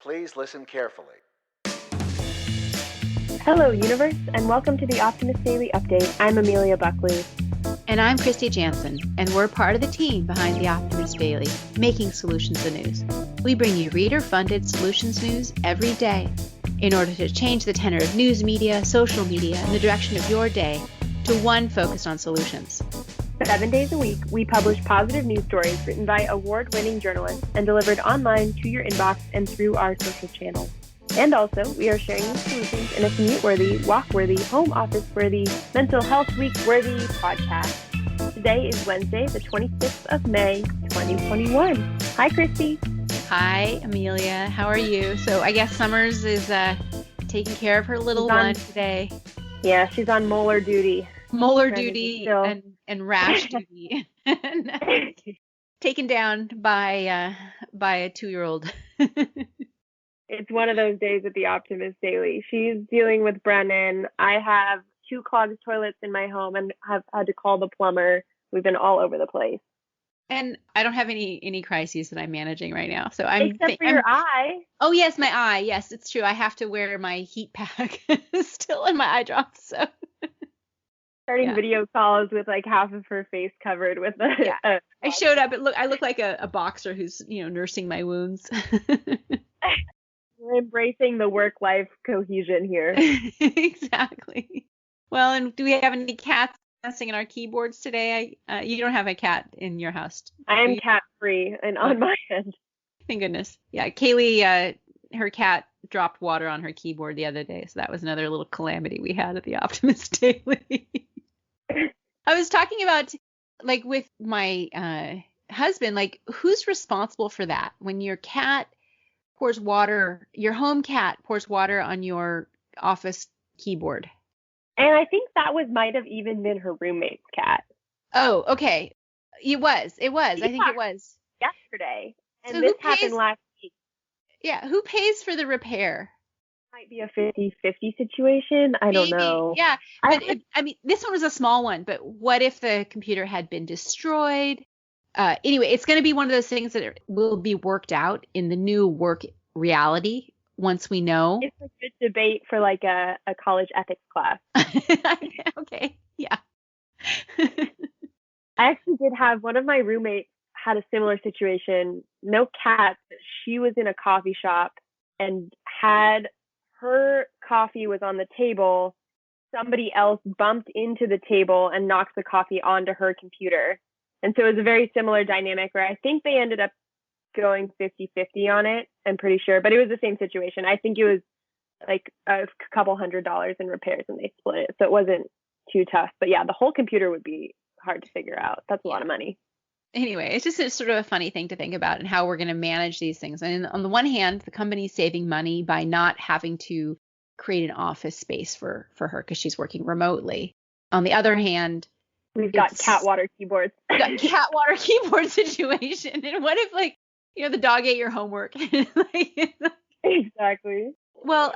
Please listen carefully. Hello, universe, and welcome to the Optimist Daily Update. I'm Amelia Buckley. And I'm Kristy Jansen, and we're part of the team behind the Optimist Daily, making solutions the news. We bring you reader-funded solutions news every day in order to change the tenor of news media, social media, and the direction of your day to one focused on solutions. 7 days a week, we publish positive news stories written by award-winning journalists and delivered online to your inbox and through our social channels. And also, we are sharing these solutions in a commute-worthy, walk-worthy, home office-worthy, mental health week-worthy podcast. Today is Wednesday, the 26th of May, 2021. Hi, Kristy. Hi, Amelia. How are you? So I guess Summers is taking care of her little one today. Yeah, she's on molar duty. Molar duty and rash duty. Taken down by a 2-year-old. It's one of those days at the Optimist Daily. She's dealing with Brennan. I have 2 clogged toilets in my home and have had to call the plumber. We've been all over the place. And I don't have any crises that I'm managing right now. So Except for your eye. Oh, yes, my eye. Yes, it's true. I have to wear my heat pack still in my eye drops. So starting video calls with like half of her face covered with I showed up. I look like a boxer who's, nursing my wounds. We're embracing the work-life cohesion here. Exactly. Well, and do we have any cats dancing in our keyboards today? You don't have a cat in your house. I am cat-free and on my end. Thank goodness. Yeah, Kaylee, her cat dropped water on her keyboard the other day, so that was another little calamity we had at the Optimist Daily. I was talking about, like, with my husband, like, who's responsible for that when your cat pours water, your home cat pours water on your office keyboard? And I think that might have even been her roommate's cat. Oh, okay. It was. I think it was. Yesterday. And so this happened last week. Yeah. Who pays for the repair? Might be a 50-50 situation. I don't know. Yeah. But this one was a small one, but what if the computer had been destroyed? Anyway, it's going to be one of those things that will be worked out in the new work reality once we know. It's a good debate for like a college ethics class. Okay. Yeah. I actually did have one of my roommates had a similar situation. No cat, but she was in a coffee shop and had her coffee was on the table. Somebody else bumped into the table and knocked the coffee onto her computer. And so it was a very similar dynamic where I think they ended up going 50-50 on it. I'm pretty sure, but it was the same situation. I think it was like a couple $100 in repairs and they split it. So it wasn't too tough. But yeah, the whole computer would be hard to figure out. That's a lot of money. Anyway, it's just sort of a funny thing to think about and how we're going to manage these things. And on the one hand, the company's saving money by not having to create an office space for her because she's working remotely. On the other hand, we've got cat water keyboards. Got cat water keyboard situation. And what if the dog ate your homework? Exactly. Well,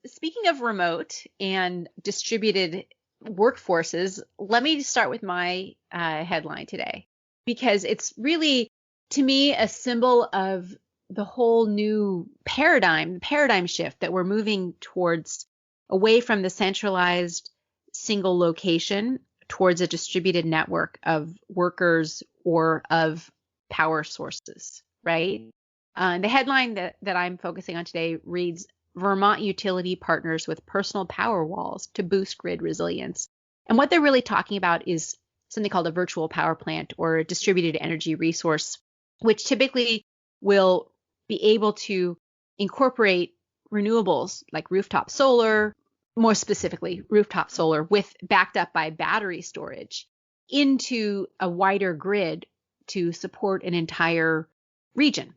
speaking of remote and distributed workforces, let me start with my headline today, because it's really, to me, a symbol of the whole new paradigm shift that we're moving towards, away from the centralized single location towards a distributed network of workers or of power sources, right? The headline that I'm focusing on today reads, Vermont utility partners with personal power walls to boost grid resilience. And what they're really talking about is something called a virtual power plant or a distributed energy resource, which typically will be able to incorporate renewables like rooftop solar, more specifically rooftop solar with backed up by battery storage, into a wider grid to support an entire region.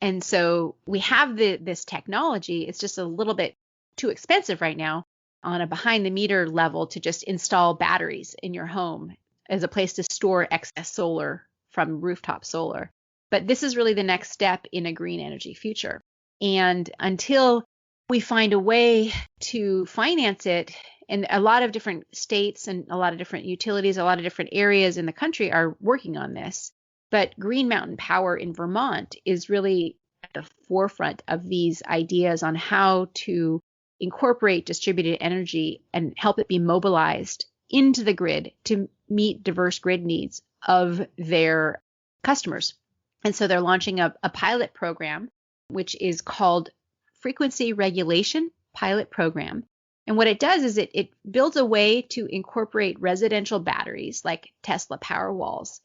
And so we have this technology. It's just a little bit too expensive right now on a behind the meter level to just install batteries in your home as a place to store excess solar from rooftop solar. But this is really the next step in a green energy future. And until we find a way to finance it, and a lot of different states and a lot of different utilities, a lot of different areas in the country are working on this. But Green Mountain Power in Vermont is really the forefront of these ideas on how to incorporate distributed energy and help it be mobilized into the grid to meet diverse grid needs of their customers. And so they're launching a pilot program, which is called Frequency Regulation Pilot Program. And what it does is it builds a way to incorporate residential batteries like Tesla Powerwalls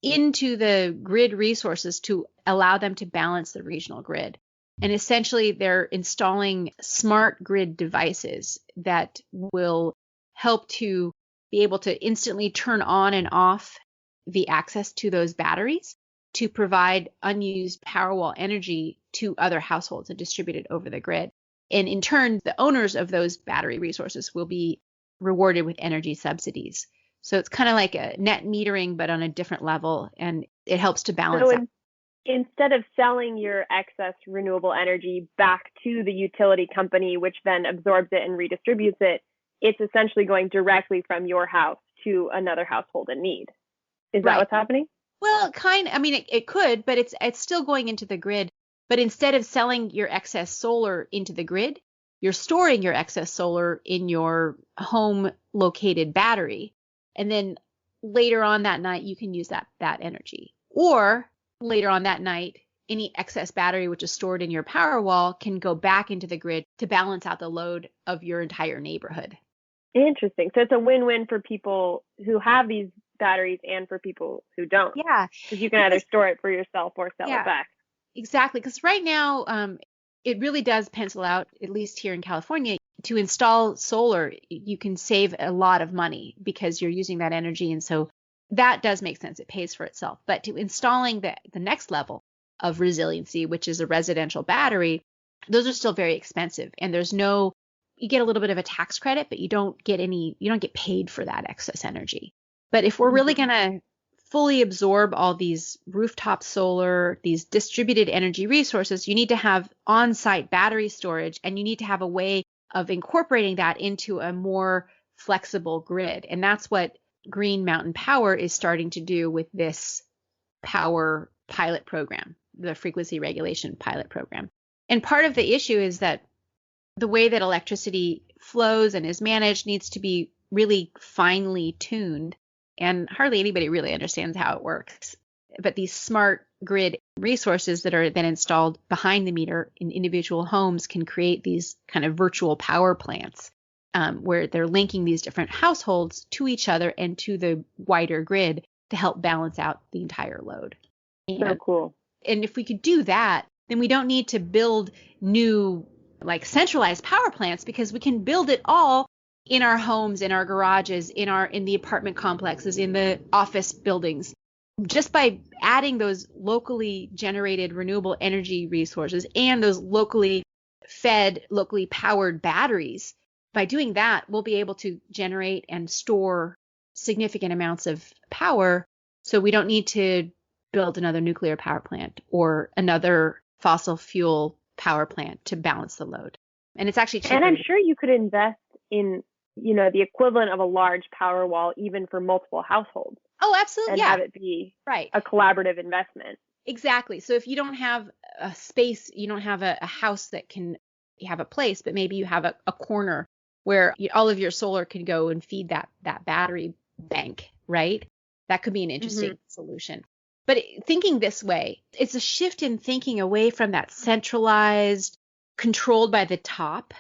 into the grid resources to allow them to balance the regional grid. And essentially, they're installing smart grid devices that will help to be able to instantly turn on and off the access to those batteries to provide unused Powerwall energy to other households and distribute it over the grid. And in turn, the owners of those battery resources will be rewarded with energy subsidies. So it's kind of like a net metering, but on a different level, and it helps to balance out. Instead of selling your excess renewable energy back to the utility company, which then absorbs it and redistributes it, it's essentially going directly from your house to another household in need. Is that what's happening? Well, it could, but it's still going into the grid. But instead of selling your excess solar into the grid, you're storing your excess solar in your home located battery. And then later on that night, you can use that energy. Or later on that night, any excess battery which is stored in your Powerwall can go back into the grid to balance out the load of your entire neighborhood. Interesting. So it's a win-win for people who have these batteries and for people who don't. Yeah. Because you can either store it for yourself or sell it back. Exactly. Because right now, it really does pencil out, at least here in California, to install solar, you can save a lot of money because you're using that energy. And so that does make sense. It pays for itself. But to installing the next level of resiliency, which is a residential battery, those are still very expensive. And you get a little bit of a tax credit, but you don't get paid for that excess energy. But if we're really going to fully absorb all these rooftop solar, these distributed energy resources, you need to have on-site battery storage, and you need to have a way of incorporating that into a more flexible grid. And that's what Green Mountain Power is starting to do with this power pilot program, the frequency regulation pilot program. And part of the issue is that the way that electricity flows and is managed needs to be really finely tuned. And hardly anybody really understands how it works. But these smart grid resources that are then installed behind the meter in individual homes can create these kind of virtual power plants where they're linking these different households to each other and to the wider grid to help balance out the entire load. So cool. And if we could do that, then we don't need to build new centralized power plants, because we can build it all in our homes, in our garages, in the apartment complexes, in the office buildings, just by adding those locally generated renewable energy resources and those locally fed, locally powered batteries. By doing that, we'll be able to generate and store significant amounts of power. So we don't need to build another nuclear power plant or another fossil fuel power plant to balance the load. And it's actually cheaper. And I'm sure you could invest in the equivalent of a large Powerwall, even for multiple households. Oh, absolutely. And have it be a collaborative investment. Exactly. So if you don't have a space, you don't have a house that can have a place, but maybe you have a corner where all of your solar can go and feed that battery bank, right? That could be an interesting solution. But thinking this way, it's a shift in thinking away from that centralized, controlled by the top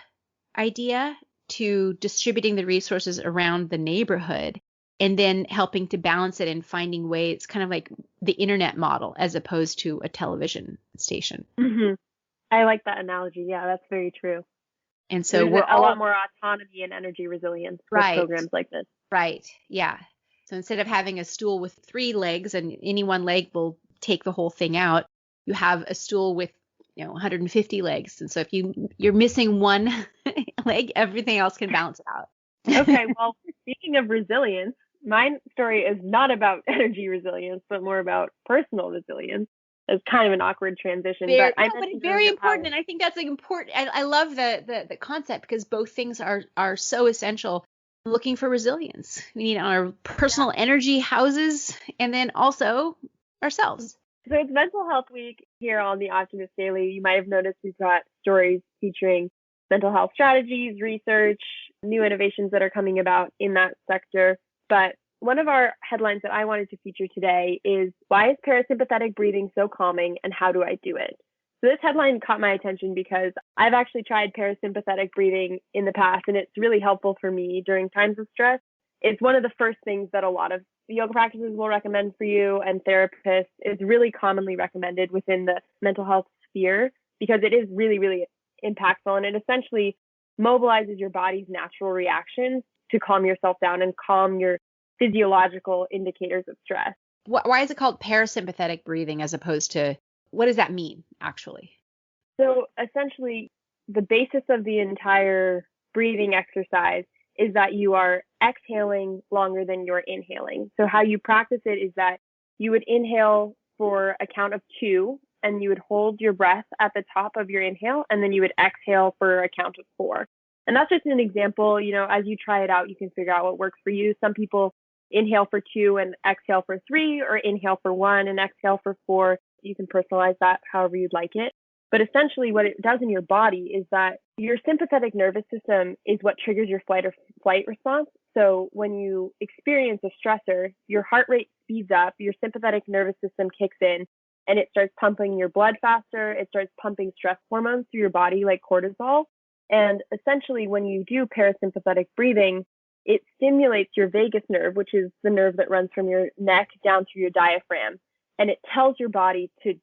idea to distributing the resources around the neighborhood and then helping to balance it and finding ways. It's kind of like the internet model as opposed to a television station. Mm-hmm. I like that analogy. Yeah, that's very true. And so there's a lot more autonomy and energy resilience with programs like this. Right. Yeah. So instead of having a stool with 3 legs and any one leg will take the whole thing out, you have a stool with 150 legs. And so if you're missing one leg, everything else can balance it out. Okay. Well, speaking of resilience, my story is not about energy resilience, but more about personal resilience. It's kind of an awkward transition, but it's very important. And I think that's important. I love the concept, because both things are so essential. Looking for resilience. We need our personal energy houses and then also ourselves. So it's Mental Health Week here on the Optimist Daily. You might have noticed we've got stories featuring mental health strategies, research, new innovations that are coming about in that sector. But one of our headlines that I wanted to feature today is, why is parasympathetic breathing so calming and how do I do it? So this headline caught my attention because I've actually tried parasympathetic breathing in the past, and it's really helpful for me during times of stress. It's one of the first things that a lot of yoga practices will recommend for you, and therapists. Is really commonly recommended within the mental health sphere because it is really, really impactful, and it essentially mobilizes your body's natural reactions to calm yourself down and calm your physiological indicators of stress. Why is it called parasympathetic breathing as opposed to, what does that mean actually? So essentially, the basis of the entire breathing exercise is that you are exhaling longer than you're inhaling. So how you practice it is that you would inhale for a count of 2, and you would hold your breath at the top of your inhale, and then you would exhale for a count of 4. And that's just an example. As you try it out, you can figure out what works for you. Some people inhale for 2 and exhale for 3, or inhale for 1 and exhale for 4. You can personalize that however you'd like it. But essentially what it does in your body is that your sympathetic nervous system is what triggers your flight or flight response. So when you experience a stressor, your heart rate speeds up, your sympathetic nervous system kicks in, and it starts pumping your blood faster. It starts pumping stress hormones through your body like cortisol. And essentially when you do parasympathetic breathing, it stimulates your vagus nerve, which is the nerve that runs from your neck down through your diaphragm. And it tells your body to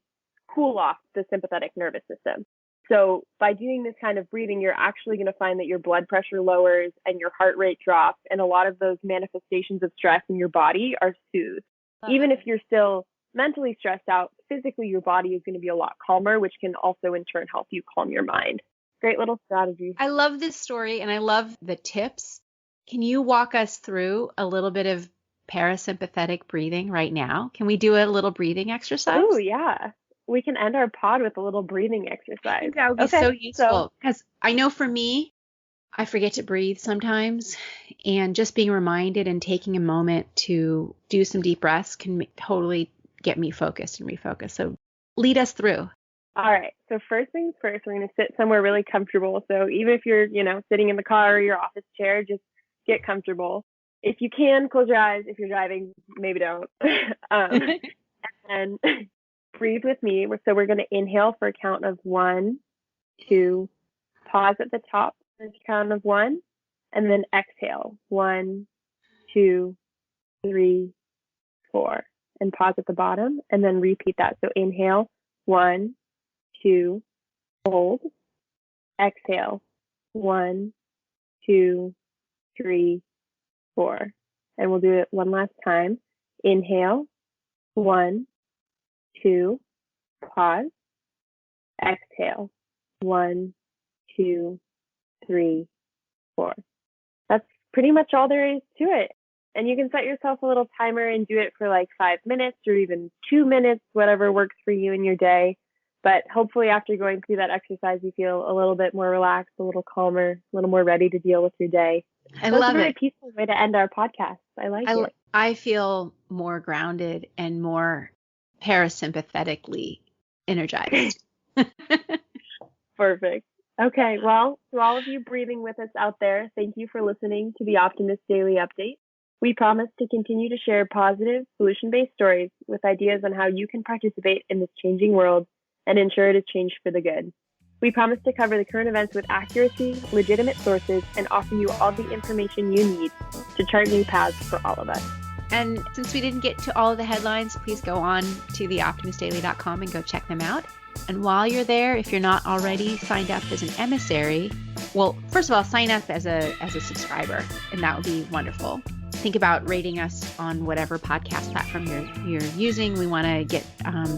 cool off the sympathetic nervous system. So by doing this kind of breathing, you're actually going to find that your blood pressure lowers and your heart rate drops. And a lot of those manifestations of stress in your body are soothed. Even if you're still mentally stressed out, physically your body is going to be a lot calmer, which can also in turn help you calm your mind. Great little strategy. I love this story and I love the tips. Can you walk us through a little bit of parasympathetic breathing right now? Can we do a little breathing exercise? Oh, yeah. We can end our pod with a little breathing exercise. That would be so useful because I know for me, I forget to breathe sometimes, and just being reminded and taking a moment to do some deep breaths can totally get me focused and refocused. So lead us through. All right. So first things first, we're going to sit somewhere really comfortable. So even if you're, sitting in the car or your office chair, just get comfortable. If you can, close your eyes. If you're driving, maybe don't. And breathe with me. So we're going to inhale for a count of 1, 2, pause at the top for a count of 1, and then exhale 1, 2, 3, 4, and pause at the bottom, and then repeat that. So inhale 1, 2, hold, exhale 1, 2, 3, 4, and we'll do it one last time. Inhale 1, 2, pause, exhale 1, 2, 3, 4. That's pretty much all there is to it. And you can set yourself a little timer and do it for like 5 minutes or even 2 minutes, whatever works for you in your day. But hopefully after going through that exercise, you feel a little bit more relaxed, a little calmer, a little more ready to deal with your day. I love it. That's a really peaceful way to end our podcast. I like it. I feel more grounded and more parasympathetically energized. Perfect. Okay, well, to all of you breathing with us out there, thank you for listening to the Optimist Daily Update. We promise to continue to share positive, solution-based stories with ideas on how you can participate in this changing world and ensure it is changed for the good. We promise to cover the current events with accuracy, legitimate sources, and offer you all the information you need to chart new paths for all of us. And since we didn't get to all of the headlines, please go on to theoptimistdaily.com and go check them out. And while you're there, if you're not already signed up as an emissary, well, first of all, sign up as a subscriber, and that would be wonderful. Think about rating us on whatever podcast platform you're using. We want to get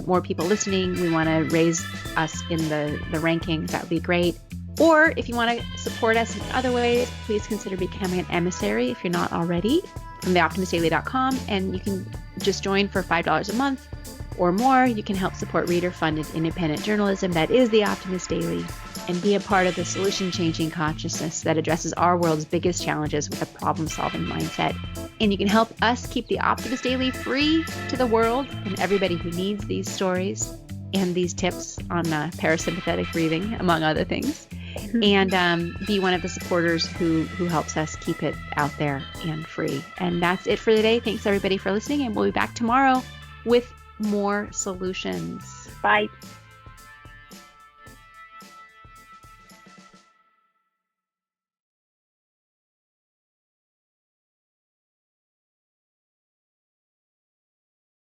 more people listening. We want to raise us in the rankings. That would be great. Or if you want to support us in other ways, please consider becoming an emissary if you're not already from theoptimistdaily.com. And you can just join for $5 a month or more. You can help support reader-funded independent journalism that is the Optimist Daily, and be a part of the solution-changing consciousness that addresses our world's biggest challenges with a problem-solving mindset And you can help us keep the Optimist Daily free to the world and everybody who needs these stories and these tips on parasympathetic breathing, among other things. And be one of the supporters who helps us keep it out there and free. And that's it for today. Thanks, everybody, for listening. And we'll be back tomorrow with more solutions. Bye.